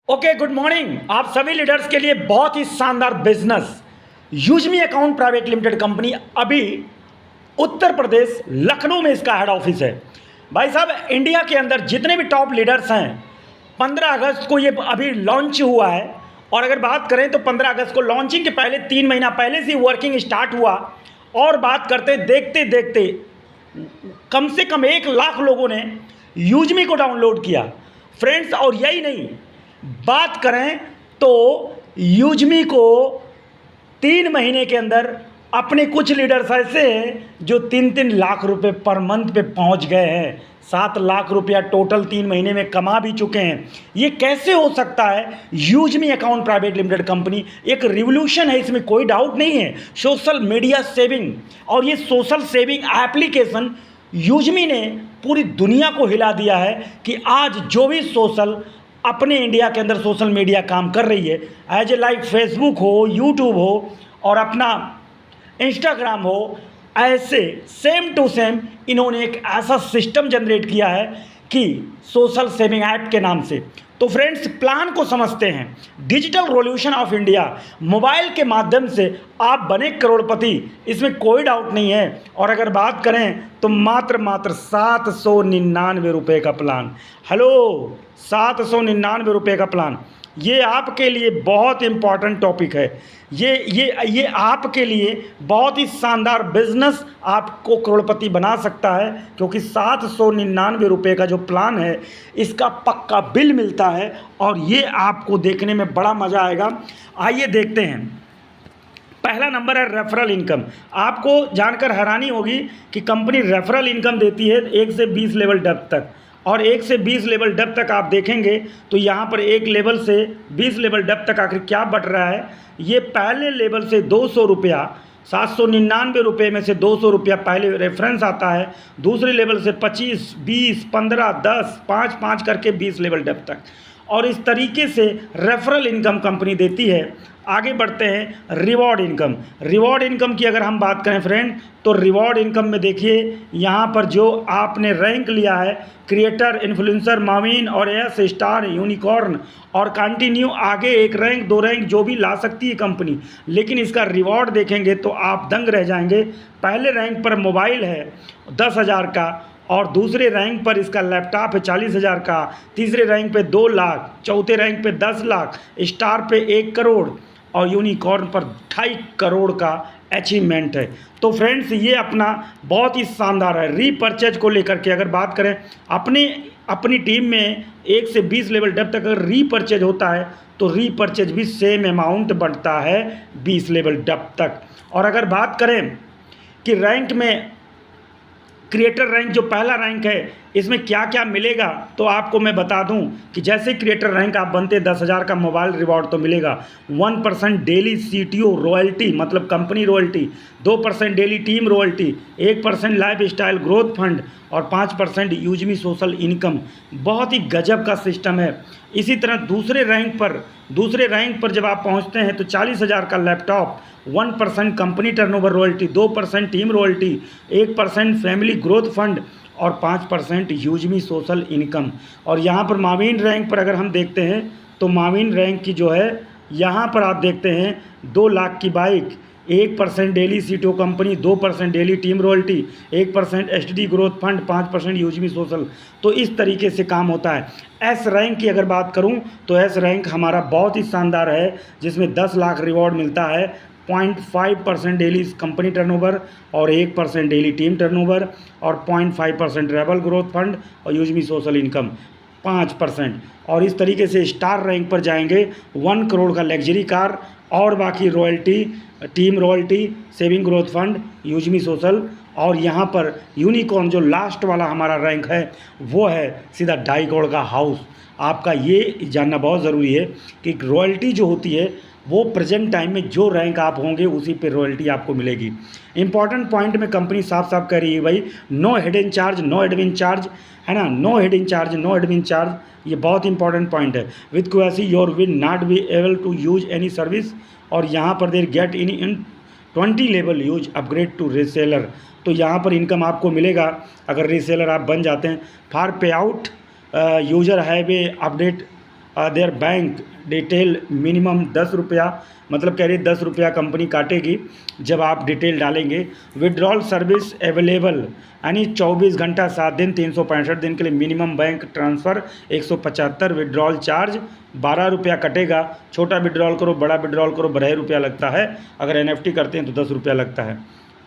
Okay, good morning. आप सभी leaders के लिए बहुत ही शानदार बिजनेस यूजमी अकाउंट प्राइवेट लिमिटेड कंपनी अभी उत्तर प्रदेश लखनऊ में इसका हेड ऑफिस है। भाई साहब, इंडिया के अंदर जितने भी टॉप लीडर्स हैं 15 अगस्त को ये अभी लॉन्च हुआ है। और अगर बात करें तो 15 अगस्त को लॉन्चिंग के पहले 3 महीना पहले से वर्किंग स्टार्ट हुआ। और बात करते देखते देखते कम से कम 1 लाख लोगों ने यूजमी को डाउनलोड किया फ्रेंड्स। और यही नहीं, बात करें तो यूजमी को 3 महीने के अंदर अपने कुछ लीडर्स ऐसे हैं जो 3-3 लाख रुपए पर मंथ पे पहुंच गए हैं। 7 लाख रुपया टोटल 3 महीने में कमा भी चुके हैं। ये कैसे हो सकता है? यूजमी अकाउंट प्राइवेट लिमिटेड कंपनी एक रिवोल्यूशन है, इसमें कोई डाउट नहीं है। सोशल मीडिया सेविंग और ये सोशल सेविंग एप्लीकेशन यूजमी ने पूरी दुनिया को हिला दिया है कि आज जो भी सोशल अपने इंडिया के अंदर सोशल मीडिया काम कर रही है, एज ए लाइक फेसबुक हो, यूट्यूब हो और अपना इंस्टाग्राम हो, ऐसे सेम टू सेम इन्होंने एक ऐसा सिस्टम जनरेट किया है कि सोशल सेविंग ऐप के नाम से। तो फ्रेंड्स, प्लान को समझते हैं। Digital revolution of India, mobile के माध्यम से आप बने करोड़पति, इसमें कोई डाउट नहीं है। और अगर बात करें तो मात्र 799 रुपये का प्लान। हेलो, 799 रुपये का प्लान, ये आपके लिए बहुत इम्पॉर्टेंट टॉपिक है। ये आपके लिए बहुत ही शानदार बिजनेस आपको करोड़पति बना सकता है, क्योंकि 799 रुपये का जो प्लान है इसका पक्का बिल मिलता है और ये आपको देखने में बड़ा मज़ा आएगा। आइए देखते हैं। पहला नंबर है रेफरल इनकम। आपको जानकर हैरानी होगी कि कंपनी रेफरल इनकम देती है 1 से 20 लेवल डेप्थ तक। और 1 से 20 लेवल डेप्थ तक आप देखेंगे तो यहाँ पर 1 लेवल से 20 लेवल डेप्थ तक आखिर क्या बट रहा है। ये पहले लेवल से 200 रुपया, 799 रुपये में से 200 रुपया पहले रेफरेंस आता है। दूसरे लेवल से 25, 20, 15, 10, 5 करके 20 लेवल डेप्थ तक। और इस तरीके से रेफरल इनकम कंपनी देती है। आगे बढ़ते हैं रिवॉर्ड इनकम। रिवॉर्ड इनकम की अगर हम बात करें फ्रेंड, तो रिवॉर्ड इनकम में देखिए यहाँ पर जो आपने रैंक लिया है क्रिएटर, इन्फ्लुएंसर, माविन और एस स्टार, यूनिकॉर्न और कंटिन्यू, आगे 1 रैंक 2 रैंक जो भी ला सकती है कंपनी, लेकिन इसका रिवॉर्ड देखेंगे तो आप दंग रह जाएंगे। पहले रैंक पर मोबाइल है 10,000 का, और दूसरे रैंक पर इसका लैपटॉप है 40,000 का, तीसरे रैंक पे 2 लाख, चौथे रैंक पे 10 लाख, स्टार पे 1 करोड़ और यूनिकॉर्न पर 2.5 करोड़ का अचीवमेंट है। तो फ्रेंड्स, ये अपना बहुत ही शानदार है। रीपर्चेज को लेकर के अगर बात करें, अपनी टीम में 1 से 20 लेवल डेप्थ तक अगर रीपर्चेज होता है तो रीपर्चेज भी सेम अमाउंट बढ़ता है 20 लेवल डेप्थ तक। और अगर बात करें कि रैंक में क्रिएटर रैंक जो पहला रैंक है, इसमें क्या क्या मिलेगा, तो आपको मैं बता दूं कि जैसे क्रिएटर रैंक आप बनते 10,000 का मोबाइल रिवॉर्ड तो मिलेगा। 1% डेली CTO रॉयल्टी मतलब company royalty, 2% daily team royalty, 1% life style growth fund और 5% यूजमी सोशल इनकम। बहुत ही गजब का सिस्टम है। इसी तरह दूसरे रैंक पर जब आप पहुंचते हैं तो 40,000 का laptop, 1% company turnover royalty, 2% team royalty, 1% family growth fund और 5% यूजमी सोशल इनकम। और यहाँ पर माविन रैंक पर अगर हम देखते हैं तो माविन रैंक की जो है यहाँ पर आप देखते हैं 2 लाख की बाइक, 1% डेली सीटो company, 2% daily team royalty, 1% SD growth fund, 5% यूजमी सोशल। तो इस तरीके से काम होता है। एस रैंक की अगर बात करूं तो एस रैंक हमारा बहुत ही शानदार है, जिसमें 10 लाख रिवॉर्ड मिलता है, 0.5% डेली कंपनी टर्नओवर और 1% डेली टीम टर्नओवर और 0.5% रेबल ग्रोथ फंड और यूजमी सोशल इनकम 5%। और इस तरीके से स्टार रैंक पर जाएंगे 1 करोड़ का लग्जरी कार और बाकी royalty, team royalty, saving growth fund, यूजमी सोशल। और यहाँ पर यूनिकॉर्न जो लास्ट वाला हमारा रैंक है वो है सीधा 2.5 करोड़ का हाउस। आपका ये जानना बहुत ज़रूरी है कि रॉयल्टी जो होती है वो प्रेजेंट टाइम में जो रैंक आप होंगे उसी पे रॉयल्टी आपको मिलेगी। इंपॉर्टेंट पॉइंट में कंपनी साफ साफ कह रही है भाई, no hidden charge, no admin charge, है ना, no hidden charge, no admin charge. ये बहुत इंपॉर्टेंट पॉइंट है। With QAC your will not be able to use any service. और यहाँ पर there get in 20 level use upgrade to reseller. तो यहाँ पर इनकम आपको मिलेगा अगर रीसेलर आप बन जाते हैं। फॉर पे out user have a update their bank detail minimum 10 रुपया, मतलब कह रही 10 रुपया कंपनी काटेगी जब आप डिटेल डालेंगे। विड्रॉल सर्विस अवेलेबल, यानी 24 घंटा 7 दिन 365 दिन के लिए minimum bank transfer 175। Withdrawal charge 12 रुपया कटेगा। छोटा विड्रॉल करो बड़ा विड्रॉल करो 12 रुपया लगता है, अगर NFT करते हैं तो 10 रुपया लगता है।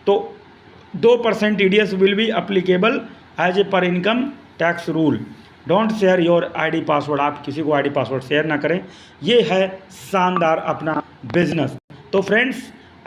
तो 2% TDS will be applicable as a per income tax rule. Don't share your ID password, आप किसी को ID पासवर्ड शेयर ना करें। ये है शानदार अपना बिजनेस। तो फ्रेंड्स,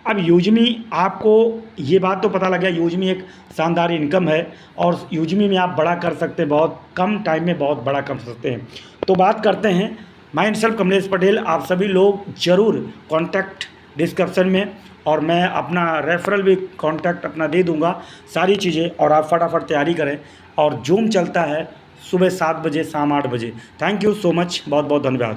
अब यूजमी, आपको ये बात तो पता लग गया यूजमी एक शानदार इनकम है और यूजमी में आप बड़ा कर सकते हैं, बहुत कम टाइम में बहुत बड़ा कर सकते हैं। तो बात करते हैं माई सेल्फ कमलेश पटेल। आप सभी लोग ज़रूर कॉन्टैक्ट डिस्क्रिप्शन में, और मैं अपना रेफरल भी कॉन्टैक्ट अपना दे दूंगा, सारी चीज़ें, और आप फटाफट तैयारी करें। और जूम चलता है सुबह 7 बजे शाम 8 बजे। थैंक यू सो मच, बहुत बहुत धन्यवाद।